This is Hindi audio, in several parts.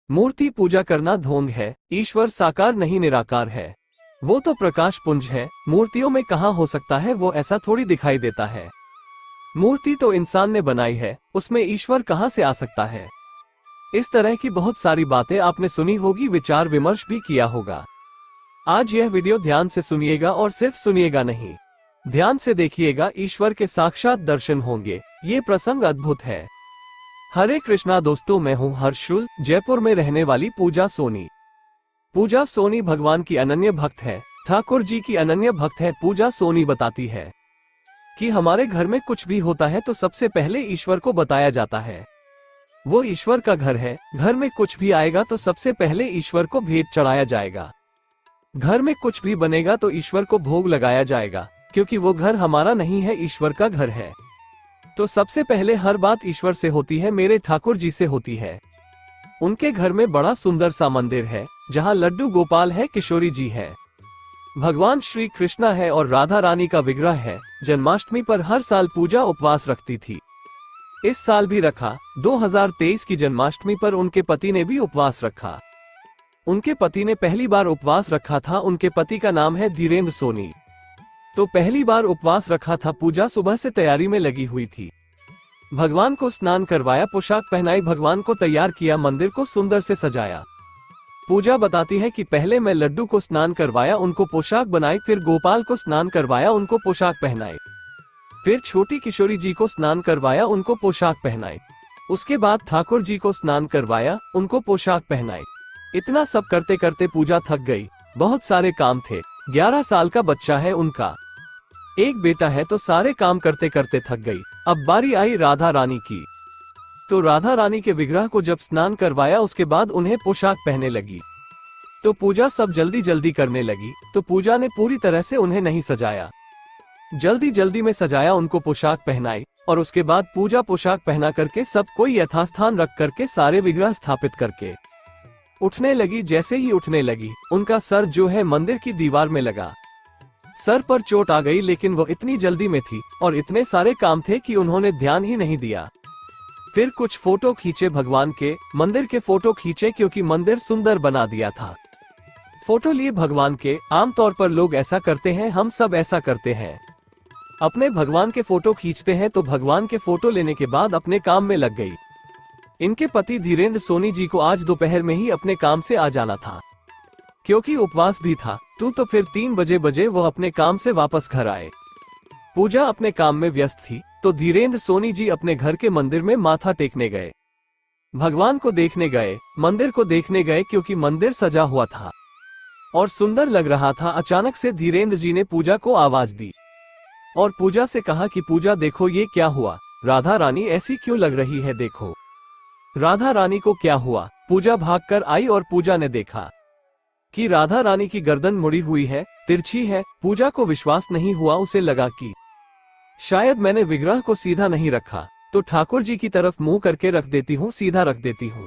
मूर्ति पूजा करना ढोंग है। ईश्वर साकार नहीं निराकार है। वो तो प्रकाश पुंज है। मूर्तियों में कहाँ हो सकता है, वो ऐसा थोड़ी दिखाई देता है। मूर्ति तो इंसान ने बनाई है, उसमें ईश्वर कहाँ से आ सकता है। इस तरह की बहुत सारी बातें आपने सुनी होगी, विचार विमर्श भी किया होगा। आज यह वीडियो ध्यान से सुनिएगा और सिर्फ सुनिएगा नहीं, ध्यान से देखिएगा, ईश्वर के साक्षात दर्शन होंगे। ये प्रसंग अद्भुत है। हरे कृष्णा दोस्तों, मैं हूँ हर्षुल, जयपुर में रहने वाली पूजा सोनी। पूजा सोनी भगवान की अनन्य भक्त है, ठाकुर जी की अनन्य भक्त है। पूजा सोनी बताती है कि हमारे घर में कुछ भी होता है तो सबसे पहले ईश्वर को बताया जाता है। वो ईश्वर का घर है। घर में कुछ भी आएगा तो सबसे पहले ईश्वर को भेंट चढ़ाया जाएगा। घर में कुछ भी बनेगा तो ईश्वर को भोग लगाया जाएगा, क्योंकि वो घर हमारा नहीं है, ईश्वर का घर है। तो सबसे पहले हर बात ईश्वर से होती है, मेरे ठाकुर जी से होती है। उनके घर में बड़ा सुंदर सा मंदिर है, जहाँ लड्डू गोपाल है, किशोरी जी है, भगवान श्री कृष्णा है और राधा रानी का विग्रह है। जन्माष्टमी पर हर साल पूजा उपवास रखती थी। इस साल भी रखा। 2023 की जन्माष्टमी पर उनके पति ने भी उपवास रखा। उनके पति ने पहली बार उपवास रखा था। उनके पति का नाम है धीरेन्द्र सोनी। तो पहली बार उपवास रखा था। पूजा सुबह से तैयारी में लगी हुई थी। भगवान को स्नान करवाया, पोशाक पहनाई, भगवान को तैयार किया, मंदिर को सुंदर से सजाया। पूजा बताती है कि पहले मैं लड्डू को स्नान करवाया, उनको पोशाक बनाई, फिर गोपाल को स्नान करवाया, उनको पोशाक पहनाई, फिर छोटी किशोरी जी को स्नान करवाया, उनको पोशाक पहनाई, उसके बाद ठाकुर जी को स्नान करवाया, उनको पोशाक पहनाई। इतना सब करते करते पूजा थक गई। बहुत सारे काम थे। 11 साल का बच्चा है उनका, एक बेटा है, तो सारे काम करते करते थक गई। अब बारी आई राधा रानी की। तो राधा रानी के विग्रह को जब स्नान करवाया, उसके बाद उन्हें पोशाक पहनने लगी। तो पूजा सब जल्दी जल्दी करने लगी। तो पूजा ने पूरी तरह से उन्हें नहीं सजाया, जल्दी जल्दी में सजाया, उनको पोशाक पहनाई और उसके बाद पूजा पोशाक पहना करके सब कोई यथास्थान रख करके सारे विग्रह स्थापित करके उठने लगी। जैसे ही उठने लगी, उनका सर जो है मंदिर की दीवार में लगा। सर पर चोट आ गई, लेकिन वो इतनी जल्दी में थी और इतने सारे काम थे कि उन्होंने ध्यान ही नहीं दिया। फिर कुछ फोटो खींचे भगवान के, मंदिर के फोटो खींचे, क्योंकि मंदिर सुंदर बना दिया था। फोटो लिए भगवान के। आमतौर पर लोग ऐसा करते हैं, हम सब ऐसा करते हैं, अपने भगवान के फोटो खींचते हैं। तो भगवान के फोटो लेने के बाद अपने काम में लग गई। इनके पति धीरेन्द्र सोनी जी को आज दोपहर में ही अपने काम से आ जाना था, क्योंकि उपवास भी था। तो फिर 3 बजे वो अपने काम से वापस घर आए। पूजा अपने काम में व्यस्त थी, तो धीरेन्द्र सोनी जी अपने घर के मंदिर में माथा टेकने गए, भगवान को देखने गए, मंदिर को देखने गए, क्योंकि मंदिर सजा हुआ था और सुंदर लग रहा था। अचानक से धीरेन्द्र जी ने पूजा को आवाज दी और पूजा से कहा कि पूजा देखो, ये क्या हुआ, राधा रानी ऐसी क्यों लग रही है, देखो राधा रानी को क्या हुआ। पूजा भागकर आई और पूजा ने देखा कि राधा रानी की गर्दन मुड़ी हुई है, तिरछी है। पूजा को विश्वास नहीं हुआ। उसे लगा कि शायद मैंने विग्रह को सीधा नहीं रखा, तो ठाकुर जी की तरफ मुंह करके रख देती हूँ, सीधा रख देती हूँ,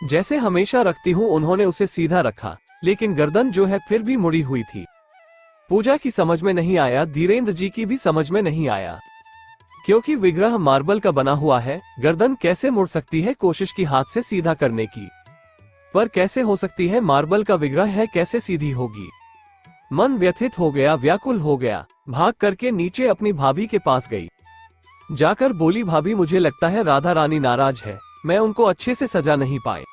जैसे हमेशा रखती हूँ। उन्होंने उसे सीधा रखा, लेकिन गर्दन जो है फिर भी मुड़ी हुई थी। पूजा की समझ में नहीं आया, धीरेन्द्र जी की भी समझ में नहीं आया, क्योंकि विग्रह मार्बल का बना हुआ है, गर्दन कैसे मुड़ सकती है। कोशिश की हाथ से सीधा करने की, पर कैसे हो सकती है, मार्बल का विग्रह है, कैसे सीधी होगी। मन व्यथित हो गया, व्याकुल हो गया। भाग करके नीचे अपनी भाभी के पास गई। जाकर बोली, भाभी मुझे लगता है राधा रानी नाराज है, मैं उनको अच्छे से सजा नहीं पाए,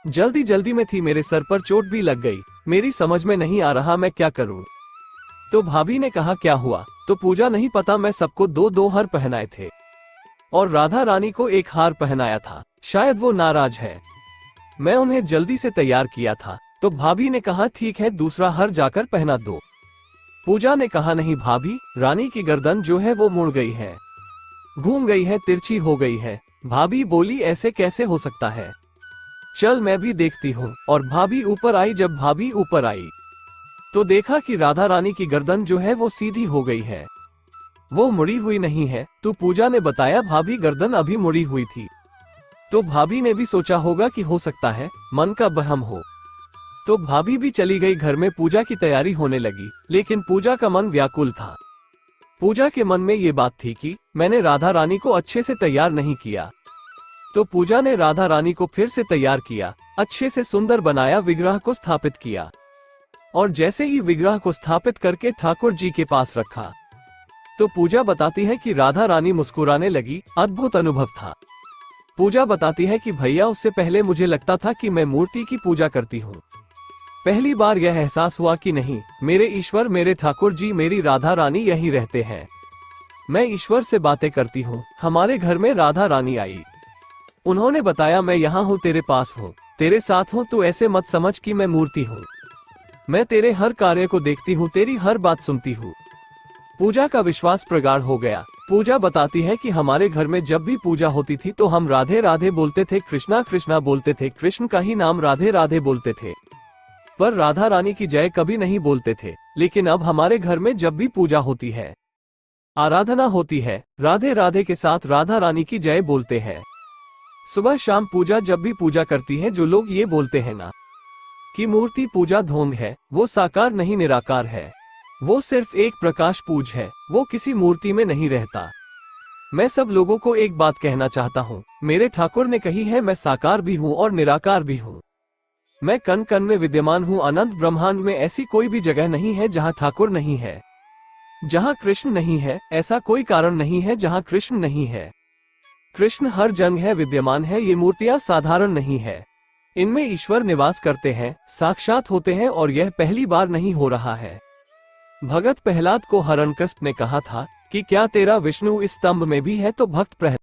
जल्दी जल्दी में थी, मेरे सर पर चोट भी लग गई, मेरी समझ में नहीं आ रहा मैं क्या करूं। तो भाभी ने कहा, क्या हुआ। तो पूजा, नहीं पता, मैं सबको 2-2 हार पहनाए थे और राधा रानी को 1 हार पहनाया था, शायद वो नाराज है, मैं उन्हें जल्दी से तैयार किया था। तो भाभी ने कहा, ठीक है, दूसरा हार जाकर पहना दो। पूजा ने कहा, नहीं भाभी, रानी की गर्दन जो है वो मुड़ गई है, घूम गई है, तिरछी हो गई है। भाभी बोली, ऐसे कैसे हो सकता है, चल मैं भी देखती हूँ। और भाभी ऊपर आई। जब भाभी ऊपर आई तो देखा कि राधा रानी की गर्दन जो है वो सीधी हो गई है, वो मुड़ी हुई नहीं है। तो पूजा ने बताया, भाभी गर्दन अभी मुड़ी हुई थी। तो भाभी ने भी सोचा होगा कि हो सकता है मन का वहम हो। तो भाभी भी चली गई घर में। पूजा की तैयारी होने लगी, लेकिन पूजा का मन व्याकुल था। पूजा के मन में ये बात थी कि मैंने राधा रानी को अच्छे से तैयार नहीं किया। तो पूजा ने राधा रानी को फिर से तैयार किया। अच्छे से सुंदर बनाया विग्रह को स्थापित किया और जैसे ही विग्रह को स्थापित करके ठाकुर जी के पास रखा तो पूजा बताती है कि राधा रानी मुस्कुराने लगी। अद्भुत अनुभव था। पूजा बताती है कि भैया उससे पहले मुझे लगता था कि मैं मूर्ति की पूजा करती हूँ। पहली बार यह एहसास हुआ कि नहीं, मेरे ईश्वर, मेरे ठाकुर जी, मेरी राधा रानी यहीं रहते हैं। मैं ईश्वर से बातें करती हूँ। हमारे घर में राधा रानी आई। उन्होंने बताया मैं यहाँ हूँ, तेरे पास हूँ, तेरे साथ हूँ। तू ऐसे मत समझ कि मैं मूर्ति हूँ। मैं तेरे हर कार्य को देखती हूँ, तेरी हर बात सुनती हूँ। पूजा का विश्वास प्रगाढ़ हो गया। पूजा बताती है कि हमारे घर में जब भी पूजा होती थी तो हम राधे राधे बोलते थे, कृष्णा कृष्णा बोलते थे, कृष्ण का ही नाम राधे राधे बोलते थे, पर राधा रानी की जय कभी नहीं बोलते थे। लेकिन अब हमारे घर में जब भी पूजा होती है, आराधना होती है, राधे राधे के साथ राधा रानी की जय बोलते हैं। सुबह शाम पूजा जब भी पूजा करती है, जो लोग ये बोलते हैं ना कि मूर्ति पूजा ढोंग है, वो साकार नहीं निराकार है, वो सिर्फ एक प्रकाश पूज है, वो किसी मूर्ति में नहीं रहता। मैं सब लोगों को एक बात कहना चाहता हूँ, मेरे ठाकुर ने कही है, मैं साकार भी हूँ और निराकार भी हूँ। मैं कण कण में विद्यमान हूँ। अनंत ब्रह्मांड में ऐसी कोई भी जगह नहीं है जहाँ ठाकुर नहीं है, जहाँ कृष्ण नहीं है। ऐसा कोई कारण नहीं है जहाँ कृष्ण नहीं है। कृष्ण हर जगह है, विद्यमान है। ये मूर्तियाँ साधारण नहीं है, इनमें ईश्वर निवास करते हैं, साक्षात होते हैं, और यह पहली बार नहीं हो रहा है। भगत प्रहलाद को हिरण्यकश्यप ने कहा था कि क्या तेरा विष्णु इस स्तंभ में भी है, तो भक्त प्रहलाद